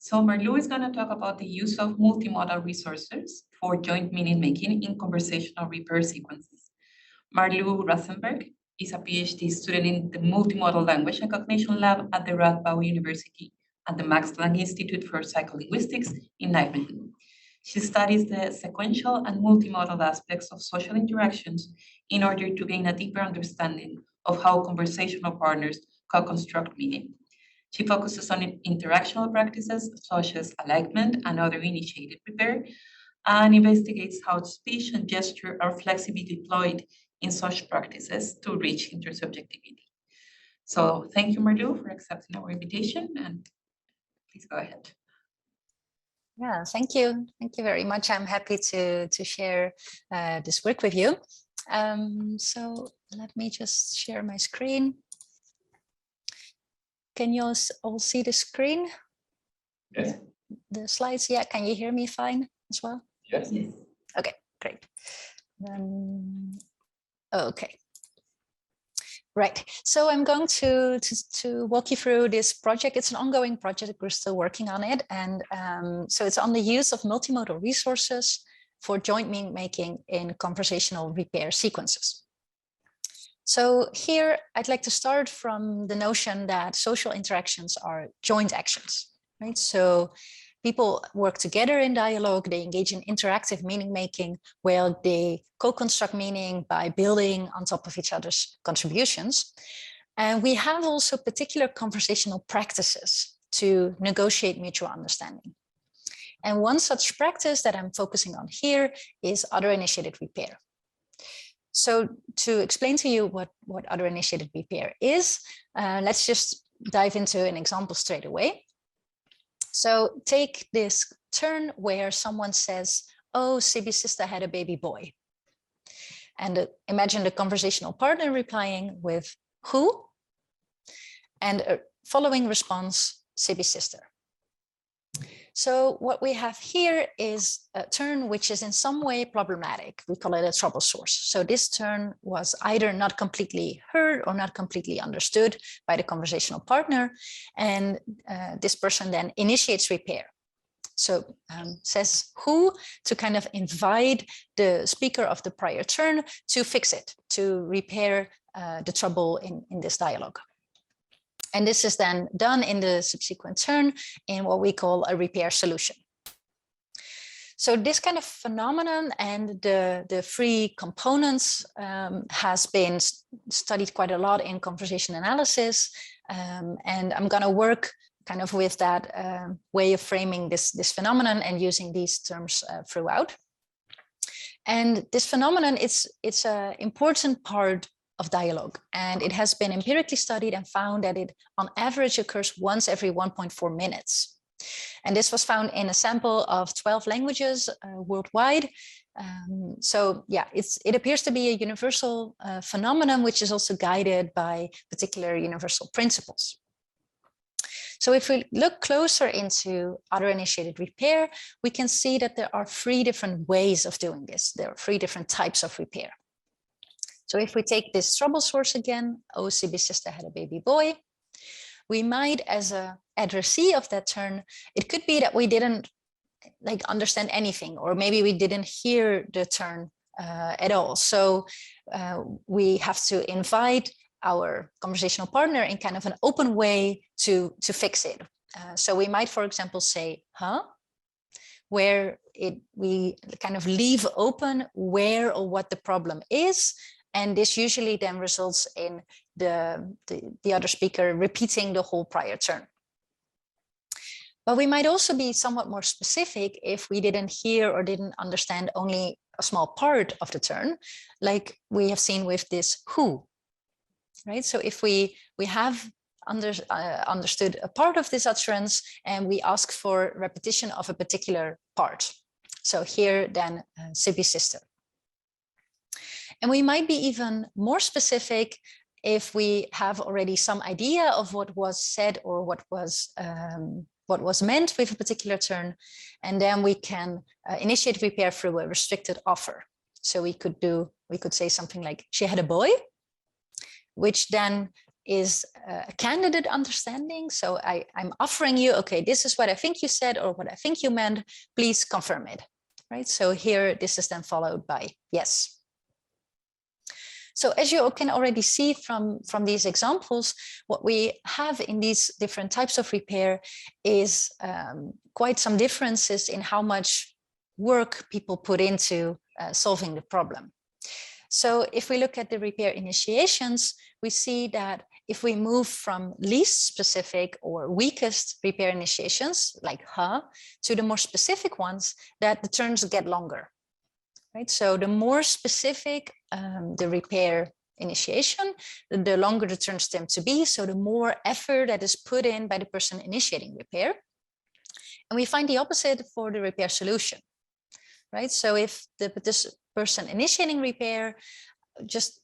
So Marlou is going to talk about the use of multimodal resources for joint meaning making in conversational repair sequences. Marlou Rasenberg is a PhD student in the Multimodal Language and Cognition Lab at the Radboud University at the Max Planck Institute for Psycholinguistics in Nijmegen. She studies the sequential and multimodal aspects of social interactions in order to gain a deeper understanding of how conversational partners co-construct meaning. She focuses on interactional practices such as alignment and other initiated repair, and investigates how speech and gesture are flexibly deployed in such practices to reach intersubjectivity. So thank you, Marlou, for accepting our invitation, and please go ahead. Yeah, thank you. Thank you very much. I'm happy to share this work with you. So let me just share my screen. Can you all see the screen? Yes. The slides, yeah. Can you hear me fine as well? Yes. Okay, great. Then, okay. Right, so I'm going to walk you through this project. It's an ongoing project, we're still working on it. And so it's on the use of multimodal resources for joint meaning making in conversational repair sequences. So here I'd like to start from the notion that social interactions are joint actions, right? So people work together in dialogue, they engage in interactive meaning making, where they co-construct meaning by building on top of each other's contributions. And we have also particular conversational practices to negotiate mutual understanding. And one such practice that I'm focusing on here is other-initiated repair. So to explain to you what other-initiated repair is, let's just dive into an example straight away. So take this turn where someone says, oh, Sibby's sister had a baby boy. And imagine the conversational partner replying with who? And a following response, Sibby's sister. So what we have here is a turn which is in some way problematic. We call it a trouble source. So this turn was either not completely heard or not completely understood by the conversational partner. And this person then initiates repair. So says who to kind of invite the speaker of the prior turn to fix it, to repair the trouble in this dialogue. And this is then done in the subsequent turn in what we call a repair solution. So this kind of phenomenon and the three components has been studied quite a lot in conversation analysis. And I'm going to work kind of with that way of framing this phenomenon and using these terms throughout. And this phenomenon, it's an important part of dialogue, and it has been empirically studied and found that it on average occurs once every 1.4 minutes. And this was found in a sample of 12 languages worldwide. So yeah, it appears to be a universal phenomenon, which is also guided by particular universal principles. So if we look closer into other-initiated repair, we can see that there are three different ways of doing this. There are three different types of repair. So if we take this trouble source again, oh, Sibby's sister had a baby boy, we might, as an addressee of that turn, it could be that we didn't understand anything, or maybe we didn't hear the turn at all. So we have to invite our conversational partner in kind of an open way to fix it. So we might, for example, say, huh? Where we kind of leave open where or what the problem is. And this usually then results in the other speaker repeating the whole prior turn. But we might also be somewhat more specific if we didn't hear or didn't understand only a small part of the turn, like we have seen with this who, right? So if we have understood a part of this utterance and we ask for repetition of a particular part. So here then Sibby's sister. And we might be even more specific if we have already some idea of what was said or what was meant with a particular turn, and then we can initiate repair through a restricted offer. So we could say something like, she had a boy, which then is a candidate understanding. So I'm offering you, okay, this is what I think you said or what I think you meant, please confirm it, right? So here, this is then followed by yes. So as you can already see from these examples, what we have in these different types of repair is quite some differences in how much work people put into solving the problem. So if we look at the repair initiations, we see that if we move from least specific or weakest repair initiations, like to the more specific ones, that the turns get longer. Right? So the more specific the repair initiation, the longer the turns tend to be. So the more effort that is put in by the person initiating repair. And we find the opposite for the repair solution. Right? So if this person initiating repair just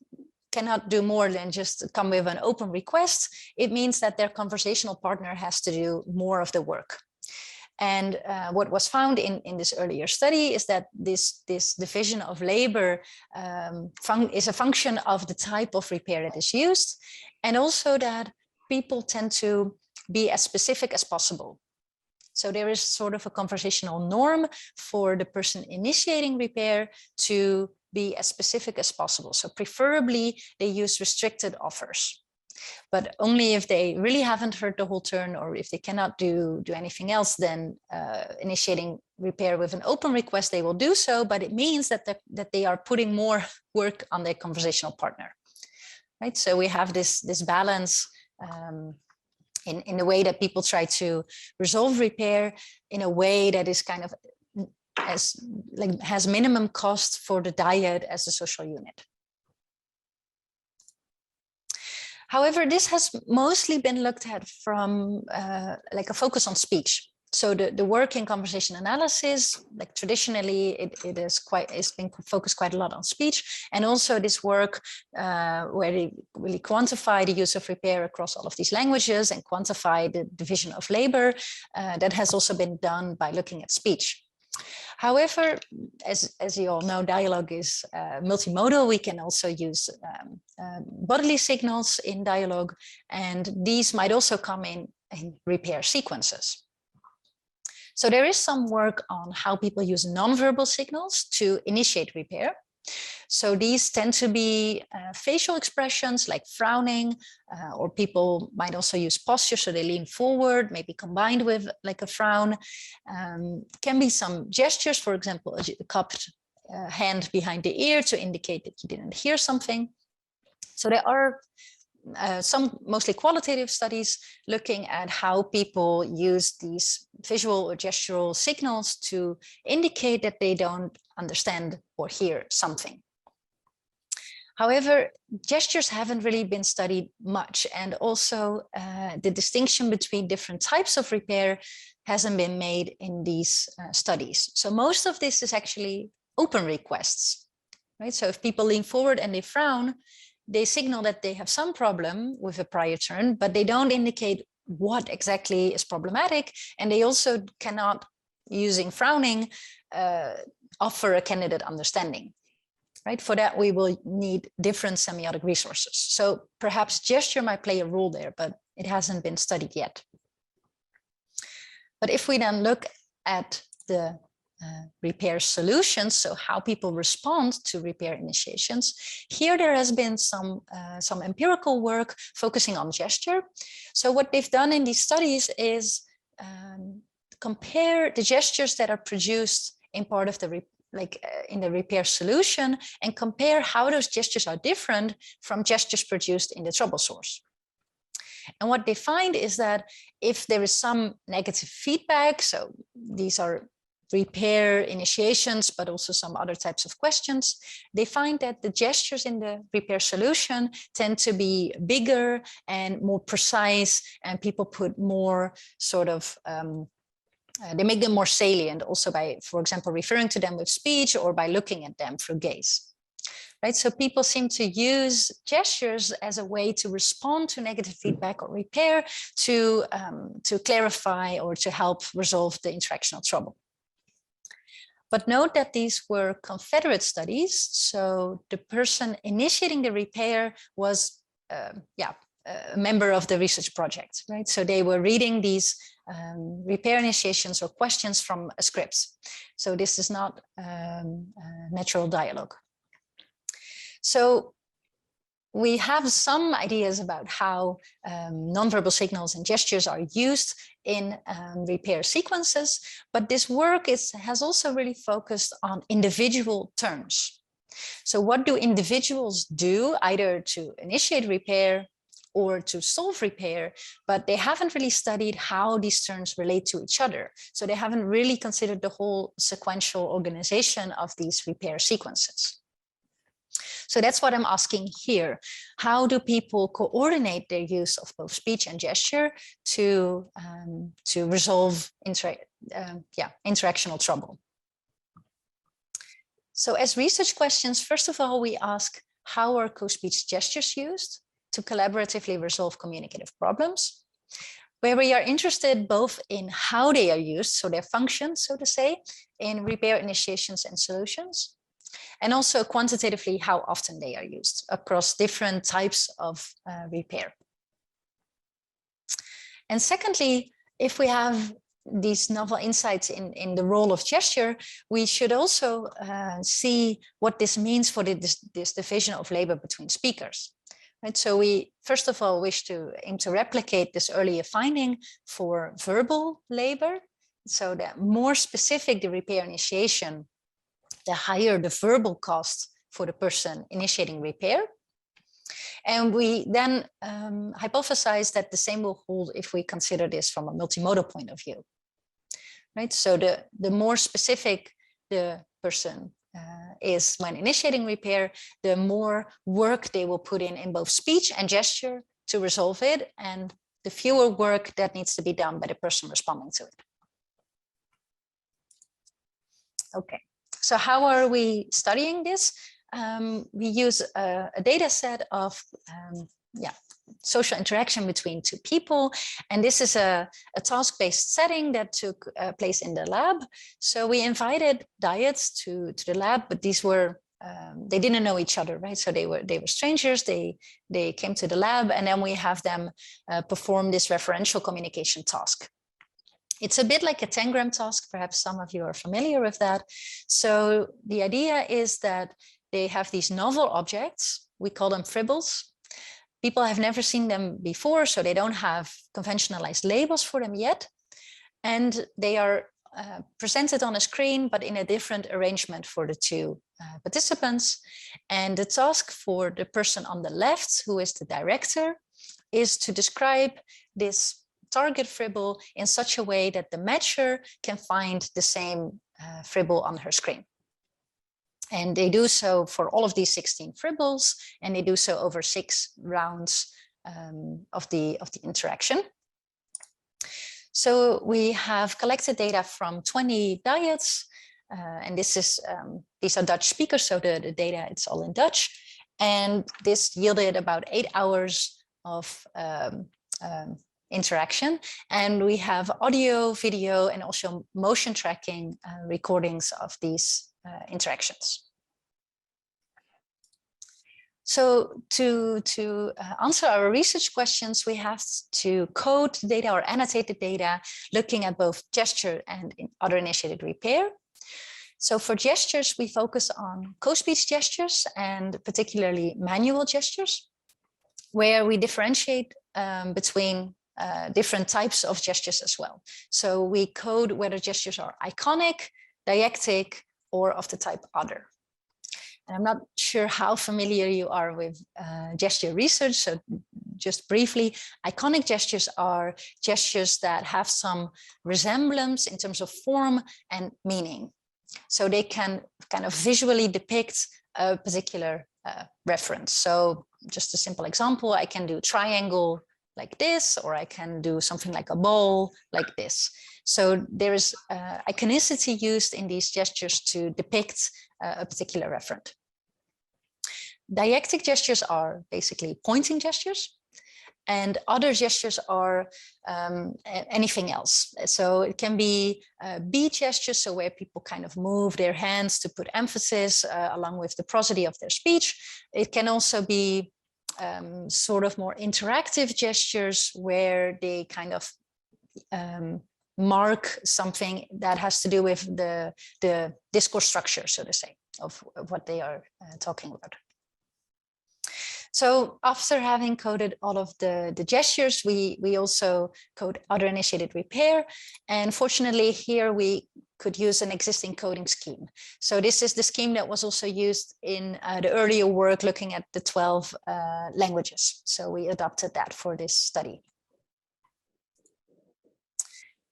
cannot do more than just come with an open request, it means that their conversational partner has to do more of the work. And what was found in this earlier study is that this division of labor is a function of the type of repair that is used, and also that people tend to be as specific as possible. So there is sort of a conversational norm for the person initiating repair to be as specific as possible. So preferably they use restricted offers, but only if they really haven't heard the whole turn, or if they cannot do anything else, then initiating repair with an open request, they will do so, but it means that they are putting more work on their conversational partner, right? So we have this balance in the way that people try to resolve repair in a way that is kind of has minimum cost for the dyad as a social unit. However, this has mostly been looked at from like a focus on speech. So the work in conversation analysis, like traditionally, it's been focused quite a lot on speech, and also this work where they really quantify the use of repair across all of these languages and quantify the division of labor, that has also been done by looking at speech. However, as you all know, dialogue is multimodal. We can also use bodily signals in dialogue, and these might also come in repair sequences. So there is some work on how people use nonverbal signals to initiate repair. So these tend to be facial expressions like frowning, or people might also use posture, so they lean forward, maybe combined with like a frown. Can be some gestures, for example, a cupped hand behind the ear to indicate that you didn't hear something. So there are some mostly qualitative studies looking at how people use these visual or gestural signals to indicate that they don't understand or hear something. However, gestures haven't really been studied much, and also the distinction between different types of repair hasn't been made in these studies. So most of this is actually open requests, right? So if people lean forward and they frown, they signal that they have some problem with a prior turn, but they don't indicate what exactly is problematic. And they also cannot, using frowning, offer a candidate understanding, right? For that, we will need different semiotic resources. So perhaps gesture might play a role there, but it hasn't been studied yet. But if we then look at the repair solutions, so how people respond to repair initiations, here there has been some empirical work focusing on gesture. So what they've done in these studies is compare the gestures that are produced in part of the in the repair solution, and compare how those gestures are different from gestures produced in the trouble source. And what they find is that if there is some negative feedback, so these are repair initiations, but also some other types of questions, they find that the gestures in the repair solution tend to be bigger and more precise, and people put more sort of, they make them more salient also by, for example, referring to them with speech or by looking at them through gaze. Right? So people seem to use gestures as a way to respond to negative feedback or repair, to clarify or to help resolve the interactional trouble. But note that these were confederate studies. So the person initiating the repair was a member of the research project, right? So they were reading these repair initiations or questions from a script. So this is not natural dialogue. So we have some ideas about how nonverbal signals and gestures are used in repair sequences, but this work has also really focused on individual terms. So what do individuals do either to initiate repair or to solve repair, but they haven't really studied how these terms relate to each other. So they haven't really considered the whole sequential organization of these repair sequences. So that's what I'm asking here. How do people coordinate their use of both speech and gesture to resolve interactional trouble? So as research questions, first of all, we ask, how are co-speech gestures used to collaboratively resolve communicative problems? Where we are interested both in how they are used, so their function, so to say, in repair initiations and solutions, and also quantitatively how often they are used across different types of repair. And secondly, if we have these novel insights in the role of gesture, we should also see what this means for this division of labor between speakers. Right? So we, first of all, wish to aim to replicate this earlier finding for verbal labor, so that more specific the repair initiation, the higher the verbal cost for the person initiating repair. And we then hypothesize that the same will hold if we consider this from a multimodal point of view. Right? So the more specific the person is when initiating repair, the more work they will put in both speech and gesture to resolve it, and the fewer work that needs to be done by the person responding to it. Okay. So how are we studying this? We use a data set of social interaction between two people. And this is a task-based setting that took place in the lab. So we invited dyads to the lab, but these were, they didn't know each other, right? So they were strangers, they came to the lab, and then we have them perform this referential communication task. It's a bit like a tangram task. Perhaps some of you are familiar with that. So the idea is that they have these novel objects. We call them fribbles. People have never seen them before, so they don't have conventionalized labels for them yet. And they are presented on a screen, but in a different arrangement for the two participants. And the task for the person on the left, who is the director, is to describe this target fribble in such a way that the matcher can find the same fribble on her screen. And they do so for all of these 16 fribbles, and they do so over 6 rounds of the interaction. So we have collected data from 20 dyads, and this is these are Dutch speakers, so the data, it's all in Dutch. And this yielded about 8 hours of interaction, and we have audio, video, and also motion tracking recordings of these interactions. So to answer our research questions, we have to code the data or annotate the data, looking at both gesture and other initiated repair. So for gestures, we focus on co-speech gestures and particularly manual gestures, where we differentiate between different types of gestures as well. So we code whether gestures are iconic, didactic, or of the type other. And I'm not sure how familiar you are with gesture research, so just briefly, iconic gestures are gestures that have some resemblance in terms of form and meaning. So they can kind of visually depict a particular reference. So just a simple example, I can do triangle like this, or I can do something like a ball like this. So there is iconicity used in these gestures to depict a particular referent. Didactic gestures are basically pointing gestures, and other gestures are anything else. So it can be beat gestures, so where people kind of move their hands to put emphasis along with the prosody of their speech. It can also be sort of more interactive gestures where they kind of mark something that has to do with the discourse structure, so to say, of what they are talking about. So after having coded all of the gestures, we also code other initiated repair. And fortunately here we could use an existing coding scheme. So this is the scheme that was also used in the earlier work looking at the 12 languages. So we adopted that for this study.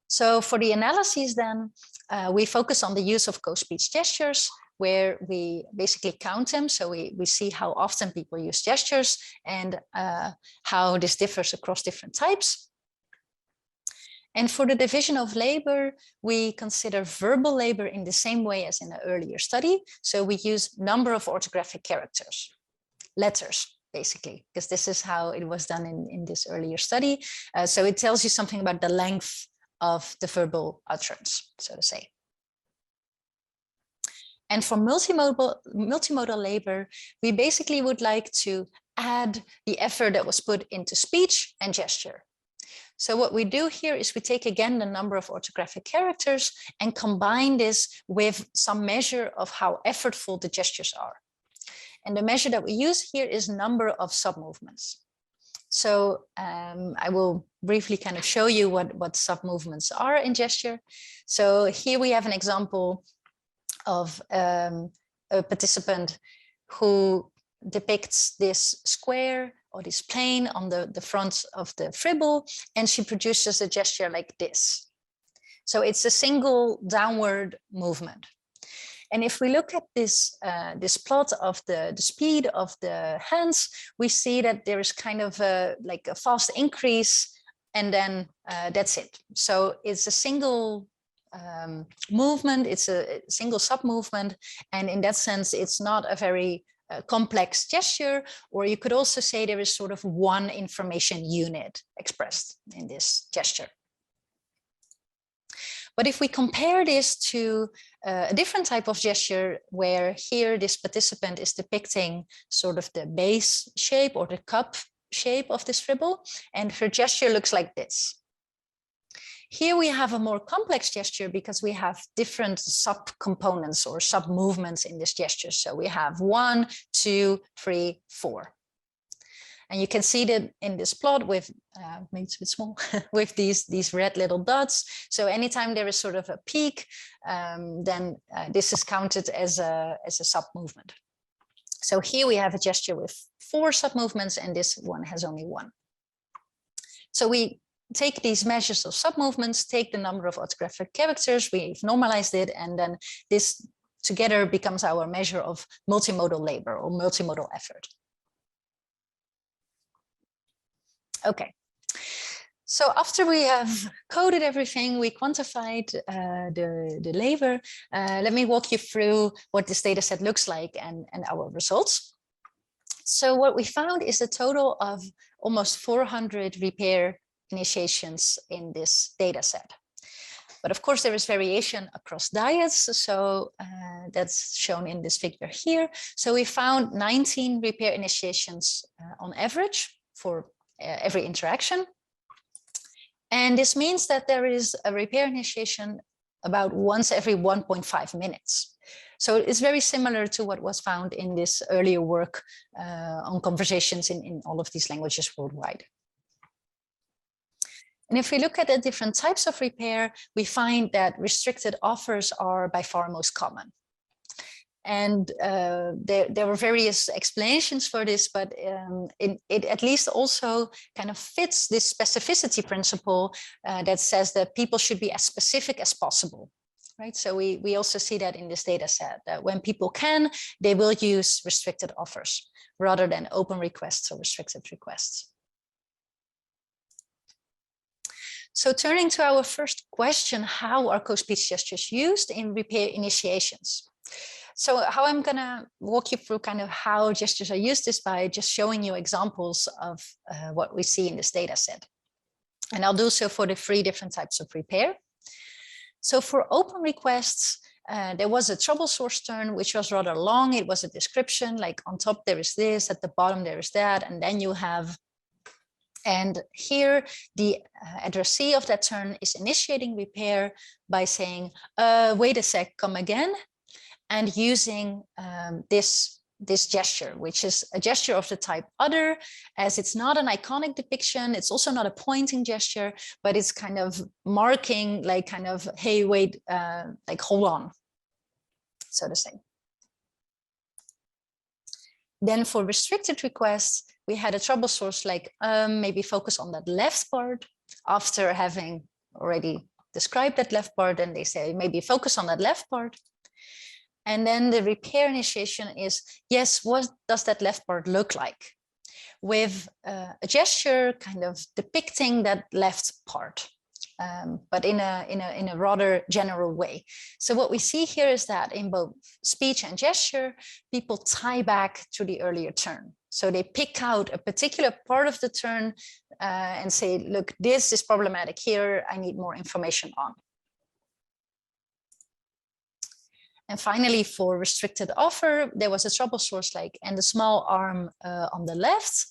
So for the analyses then, we focus on the use of co-speech gestures, where we basically count them. So we see how often people use gestures and how this differs across different types. And for the division of labor, we consider verbal labor in the same way as in the earlier study. So we use number of orthographic characters, letters, basically, because this is how it was done in this earlier study. So it tells you something about the length of the verbal utterance, so to say. And for multimodal labor, we basically would like to add the effort that was put into speech and gesture. So what we do here is we take again the number of orthographic characters and combine this with some measure of how effortful the gestures are. And the measure that we use here is number of sub-movements. So I will briefly kind of show you what sub-movements are in gesture. So here we have an example of a participant who depicts this square or this plane on the front of the fribble, and she produces a gesture like this. So it's a single downward movement. And if we look at this, this plot of the speed of the hands, we see that there is kind of like a fast increase, and then that's it. So it's a single movement, it's a single sub-movement, and in that sense, it's not a very complex gesture, or you could also say there is sort of one information unit expressed in this gesture. But if we compare this to a different type of gesture, where here this participant is depicting sort of the base shape or the cup shape of this fribble, and her gesture looks like this. Here we have a more complex gesture because we have different sub-components or sub-movements in this gesture. So we have 1, 2, 3, 4. And you can see that in this plot with, maybe it's a bit small, with these red little dots. So anytime there is sort of a peak, then this is counted as a sub-movement. So here we have a gesture with 4 sub-movements, and this one has only 1. So we take these measures of sub-movements, take the number of orthographic characters, we've normalized it, and then this together becomes our measure of multimodal labor or multimodal effort. Okay, so after we have coded everything, we quantified the labor. Let me walk you through what this data set looks like and our results. So what we found is a total of almost 400 repair initiations in this data set. But of course, there is variation across diets. So that's shown in this figure here. So we found 19 repair initiations on average for every interaction. And this means that there is a repair initiation about once every 1.5 minutes. So it's very similar to what was found in this earlier work on conversations in all of these languages worldwide. And if we look at the different types of repair, we find that restricted offers are by far most common. And there were various explanations for this, but it at least also kind of fits this specificity principle that says that people should be as specific as possible, right? So we also see that in this data set, that when people can, they will use restricted offers rather than open requests or restricted requests. So turning to our first question, how are co-speech gestures used in repair initiations? So how I'm going to walk you through kind of how gestures are used is by just showing you examples of what we see in this data set. And I'll do so for the 3 different types of repair. So for open requests, there was a trouble source turn, which was rather long. It was a description, like on top there is this, at the bottom there is that, and then you have, and here the addressee of that turn is initiating repair by saying, wait a sec, come again, and using this gesture, which is a gesture of the type other, as it's not an iconic depiction, it's also not a pointing gesture, but it's kind of marking, like kind of, hey, wait, like hold on, so to say. Then for restricted requests, we had a trouble source like maybe focus on that left part. After having already described that left part, and they say maybe focus on that left part. And then the repair initiation is, yes, what does that left part look like? With a gesture kind of depicting that left part, but in a rather general way. So what we see here is that in both speech and gesture, people tie back to the earlier turn. So they pick out a particular part of the turn and say, look, this is problematic here, I need more information on. And finally, for restricted offer, there was a trouble source like, and the small arm on the left.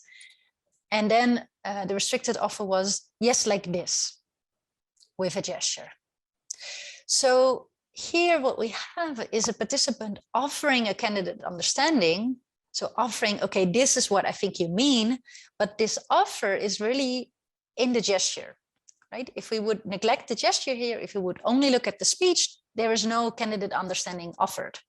And then the restricted offer was, yes, like this, with a gesture. So here what we have is a participant offering a candidate understanding. So offering, okay, this is what I think you mean, but this offer is really in the gesture, right? If we would neglect the gesture here, if we would only look at the speech, there is no candidate understanding offered.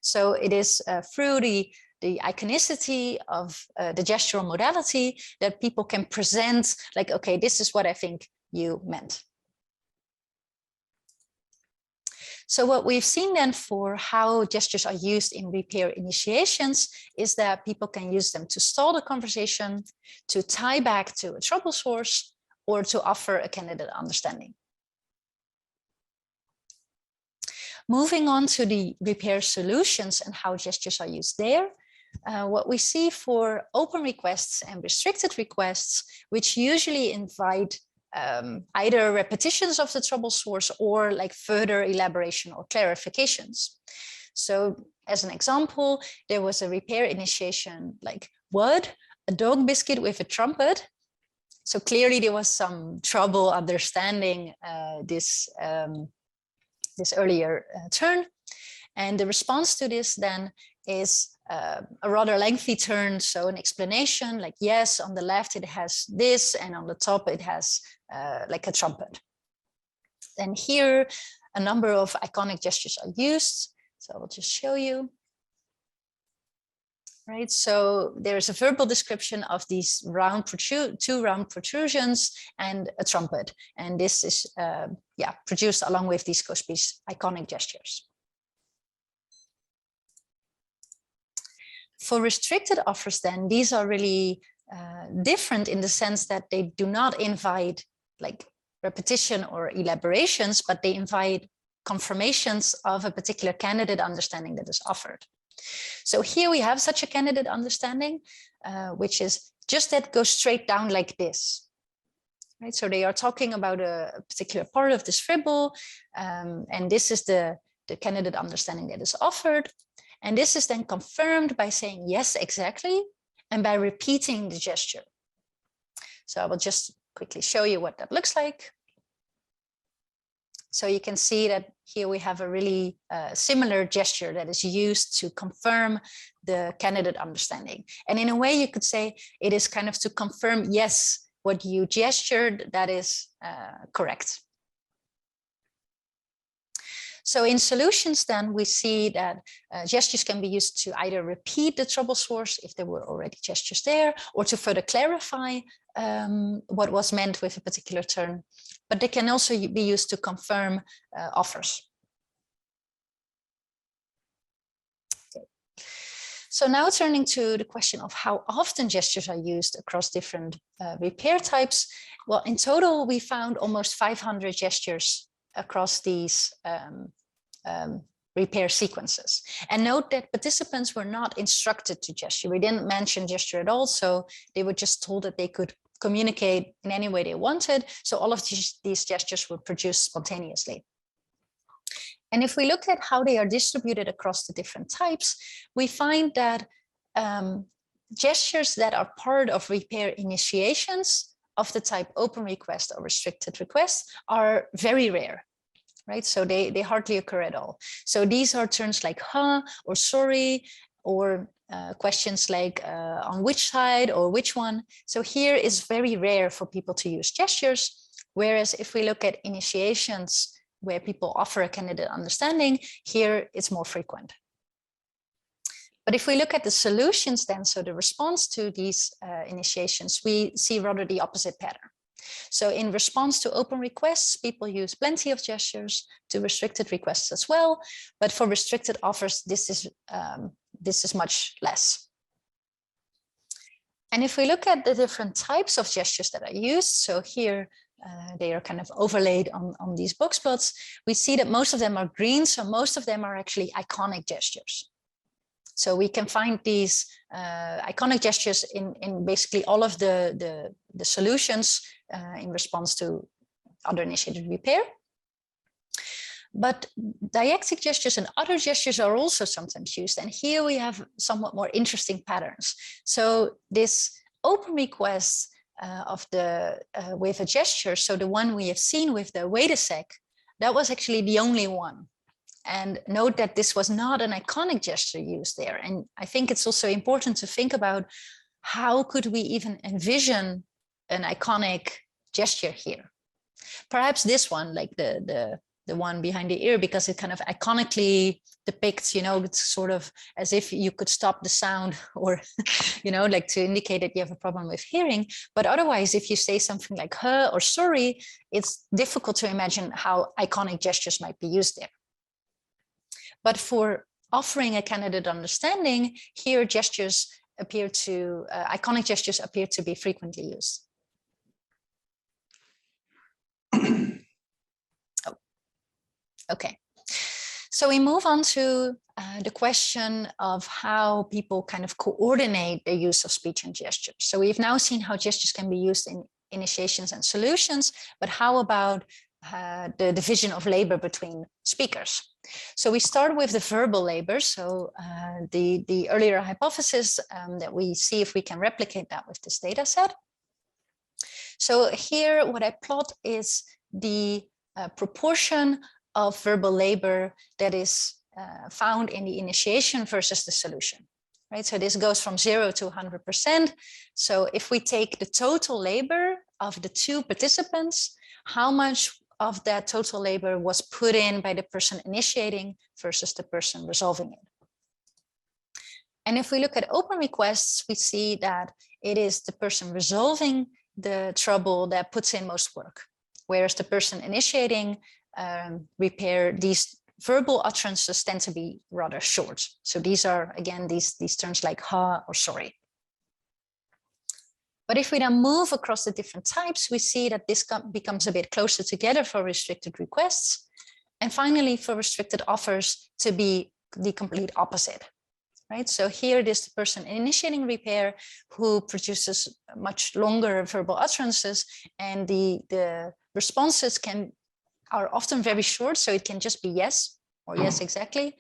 So it is through the iconicity of the gestural modality that people can present like, okay, this is what I think you meant. So what we've seen then for how gestures are used in repair initiations is that people can use them to stall the conversation, to tie back to a trouble source, or to offer a candidate understanding. Moving on to the repair solutions and how gestures are used there, what we see for open requests and restricted requests, which usually invite either repetitions of the trouble source or like further elaboration or clarifications. So as an example, there was a repair initiation like, what? A dog biscuit with a trumpet? So clearly there was some trouble understanding this earlier turn. And the response to this then is a rather lengthy turn. So an explanation like, yes, on the left it has this, and on the top it has like a trumpet. And here a number of iconic gestures are used. So I'll just show you. Right, so there's a verbal description of these two round protrusions and a trumpet. And this is produced along with these co-speech iconic gestures. For restricted offers then, these are really different in the sense that they do not invite like repetition or elaborations, but they invite confirmations of a particular candidate understanding that is offered. So here we have such a candidate understanding, which is just that goes straight down like this. Right? So they are talking about a particular part of this fribble, and this is the candidate understanding that is offered. And this is then confirmed by saying, yes, exactly, and by repeating the gesture. So I will just quickly show you what that looks like. So you can see that here we have a really similar gesture that is used to confirm the candidate understanding. And in a way you could say it is kind of to confirm, yes, what you gestured, that is correct. So in solutions then we see that gestures can be used to either repeat the trouble source if there were already gestures there, or to further clarify what was meant with a particular turn. But they can also be used to confirm offers. Okay. So now turning to the question of how often gestures are used across different repair types. Well, in total, we found almost 500 gestures across these repair sequences. And note that participants were not instructed to gesture. We didn't mention gesture at all, so they were just told that they could communicate in any way they wanted. So all of these gestures were produced spontaneously. And if we look at how they are distributed across the different types, we find that gestures that are part of repair initiations of the type open request or restricted request are very rare, right? So they hardly occur at all. So these are terms like huh or sorry, or questions like on which side or which one. So here it's very rare for people to use gestures. Whereas if we look at initiations where people offer a candidate understanding, here it's more frequent. But if we look at the solutions then, so the response to these initiations, we see rather the opposite pattern. So in response to open requests, people use plenty of gestures, to restricted requests as well. But for restricted offers, this is much less. And if we look at the different types of gestures that are used, so here they are kind of overlaid on these box plots, we see that most of them are green. So most of them are actually iconic gestures. So we can find these iconic gestures in basically all of the solutions in response to other initiated repair. But didactic gestures and other gestures are also sometimes used. And here we have somewhat more interesting patterns. So this open request with a gesture, so the one we have seen with the wait a sec, that was actually the only one. And note that this was not an iconic gesture used there. And I think it's also important to think about how could we even envision an iconic gesture here. Perhaps this one, like the one behind the ear, because it kind of iconically depicts, it's sort of as if you could stop the sound or, like to indicate that you have a problem with hearing. But otherwise, if you say something like huh or sorry, it's difficult to imagine how iconic gestures might be used there. But for offering a candidate understanding, here gestures appear to, iconic gestures appear to be frequently used. Oh, okay. So we move on to the question of how people kind of coordinate the use of speech and gestures. So we've now seen how gestures can be used in initiations and solutions, but how about the division of labor between speakers? So we start with the verbal labor. So the earlier hypothesis that we see if we can replicate that with this data set. So here what I plot is the proportion of verbal labor that is found in the initiation versus the solution, right? So this goes from 0 to 100%. So if we take the total labor of the two participants, how much of that total labor was put in by the person initiating versus the person resolving it. And if we look at open requests, we see that it is the person resolving the trouble that puts in most work, whereas the person initiating repair, these verbal utterances tend to be rather short. So these are, again, these terms like ha or sorry. But if we then move across the different types, we see that this becomes a bit closer together for restricted requests. And finally, for restricted offers to be the complete opposite, right? So here it is the person initiating repair who produces much longer verbal utterances, and the responses are often very short. So it can just be yes or yes, exactly.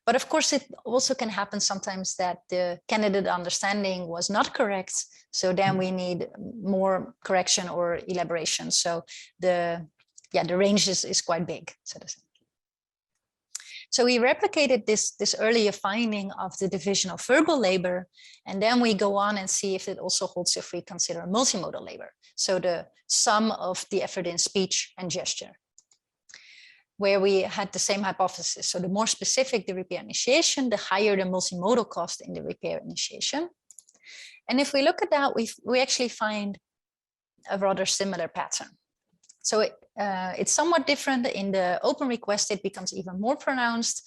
But of course, it also can happen sometimes that the candidate understanding was not correct. So then we need more correction or elaboration. So the range is quite big, so to say. So we replicated this earlier finding of the division of verbal labor, and then we go on and see if it also holds if we consider multimodal labor. So the sum of the effort in speech and gesture, where we had the same hypothesis. So the more specific the repair initiation, the higher the multimodal cost in the repair initiation. And if we look at that, we actually find a rather similar pattern. So it's somewhat different. In the open request, it becomes even more pronounced,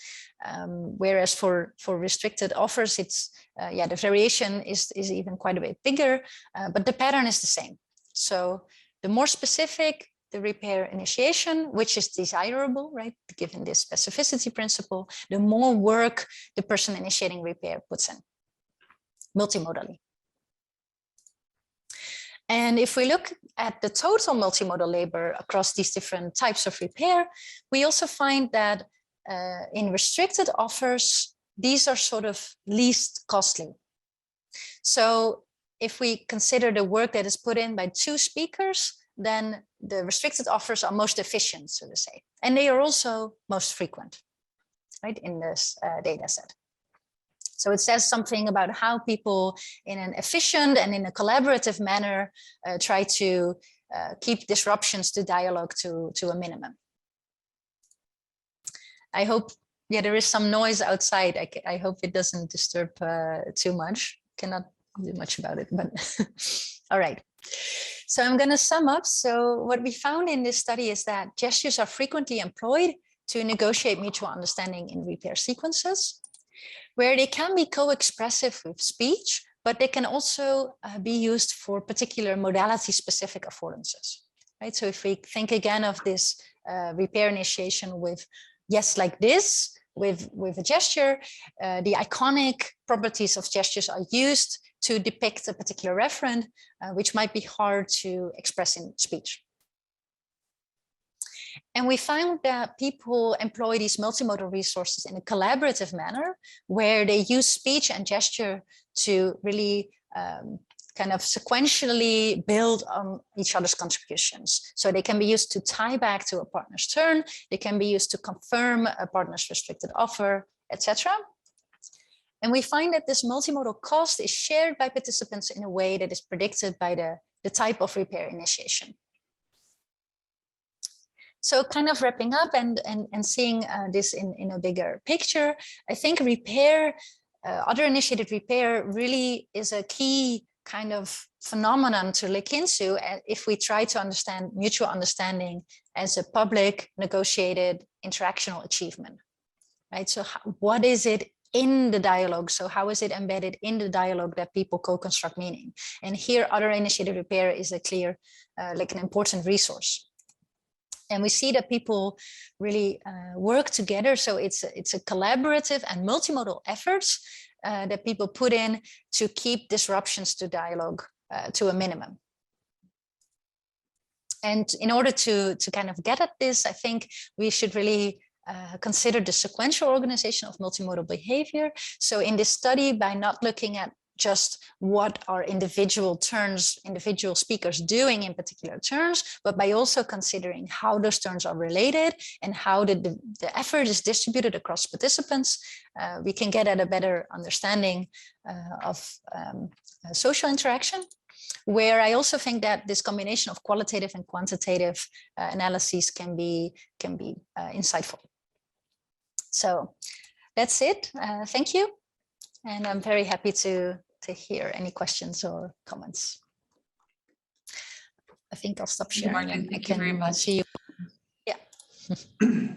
whereas for restricted offers, it's the variation is even quite a bit bigger, but the pattern is the same. So the more specific the repair initiation, which is desirable, right, given this specificity principle, the more work the person initiating repair puts in, multimodally. And if we look at the total multimodal labor across these different types of repair, we also find that in restricted offers, these are sort of least costly. So if we consider the work that is put in by 2 speakers, then the restricted offers are most efficient, so to say. And they are also most frequent, right, in this data set. So it says something about how people in an efficient and in a collaborative manner try to keep disruptions to dialogue to a minimum. I hope, yeah, there is some noise outside. I hope it doesn't disturb too much. Cannot do much about it, but all right. So I'm going to sum up. So what we found in this study is that gestures are frequently employed to negotiate mutual understanding in repair sequences, where they can be co-expressive with speech, but they can also be used for particular modality-specific affordances, right? So if we think again of this repair initiation with yes, like this, with a gesture, the iconic properties of gestures are used to depict a particular referent, which might be hard to express in speech. And we found that people employ these multimodal resources in a collaborative manner, where they use speech and gesture to really kind of sequentially build on each other's contributions. So they can be used to tie back to a partner's turn, they can be used to confirm a partner's restricted offer, etc. And we find that this multimodal cost is shared by participants in a way that is predicted by the type of repair initiation. So kind of wrapping up and seeing this in a bigger picture, I think repair, other initiated repair really is a key kind of phenomenon to look into if we try to understand mutual understanding as a public, negotiated, interactional achievement, right? So what is it in the dialogue? So how is it embedded in the dialogue that people co-construct meaning? And here, other initiated repair is a clear, like an important resource. And we see that people really work together. So it's a collaborative and multimodal efforts that people put in to keep disruptions to dialogue to a minimum. And in order to kind of get at this, I think we should really consider the sequential organization of multimodal behavior. So in this study, by not looking at just what are individual turns, individual speakers doing in particular turns, but by also considering how those turns are related and how the effort is distributed across participants, we can get at a better understanding of social interaction, where I also think that this combination of qualitative and quantitative analyses can be insightful. So that's it. Thank you. And I'm very happy to hear any questions or comments. I think I'll stop sharing. Marlou, thank you very much. See you. Yeah.